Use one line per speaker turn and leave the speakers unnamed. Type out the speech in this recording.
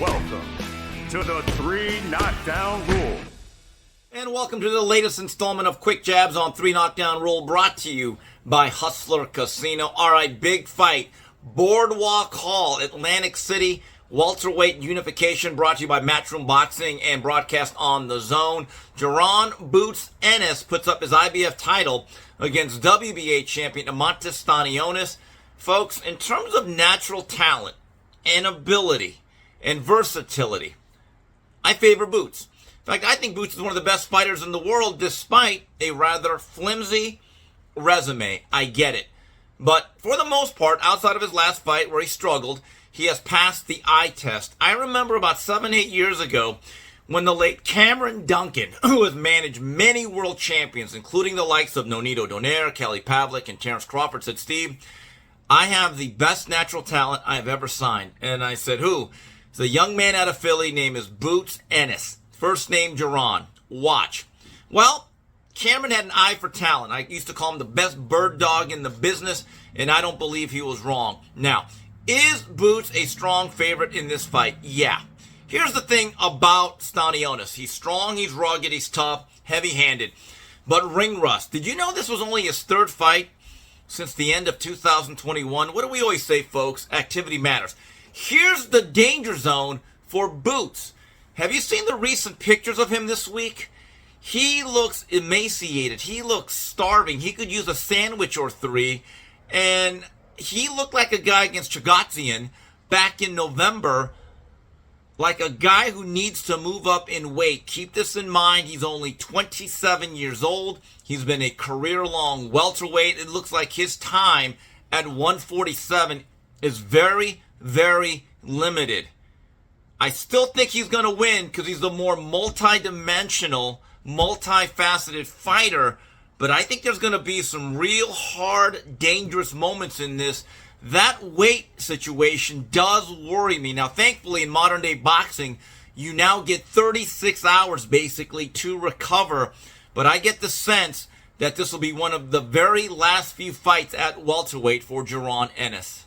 Welcome to the 3 Knockdown Rule.
And welcome to the latest installment of Quick Jabs on 3 Knockdown Rule, brought to you by Hustler Casino. Alright, big fight. Boardwalk Hall, Atlantic City, Welterweight unification, brought to you by Matchroom Boxing and broadcast on The Zone. Jaron Boots Ennis puts up his IBF title against WBA champion Stanionis. Folks, in terms of natural talent and ability and versatility, I favor Boots. In fact, I think Boots is one of the best fighters in the world, despite a rather flimsy resume. I get it. But for the most part, outside of his last fight where he struggled, he has passed the eye test. I remember about 7-8 years ago when the late Cameron Duncan, who has managed many world champions, including the likes of Nonito Donaire, Kelly Pavlik, and Terrence Crawford, said, "Steve, I have the best natural talent I have ever signed." And I said, "Who?" It's a young man out of Philly, name is Boots Ennis. First name Jaron. Watch. Well, Cameron had an eye for talent. I used to call him the best bird dog in the business, and I don't believe he was wrong. Now, is Boots a strong favorite in this fight? Yeah. Here's the thing about Stanionis. He's strong, he's rugged, he's tough, heavy-handed. But ring rust. Did you know this was only his third fight since the end of 2021? What do we always say, folks? Activity matters. Here's the danger zone for Boots. Have you seen the recent pictures of him this week? He looks emaciated. He looks starving. He could use a sandwich or three. And he looked like a guy against Chagatsian back in November, like a guy who needs to move up in weight. Keep this in mind. He's only 27 years old. He's been a career-long welterweight. It looks like his time at 147 is very, very limited. I still think he's going to win because he's the more multi-dimensional, multifaceted fighter. But I think there's going to be some real hard, dangerous moments in this. That weight situation does worry me. Now, thankfully, in modern-day boxing, you now get 36 hours, basically, to recover. But I get the sense that this will be one of the very last few fights at welterweight for Jaron Ennis.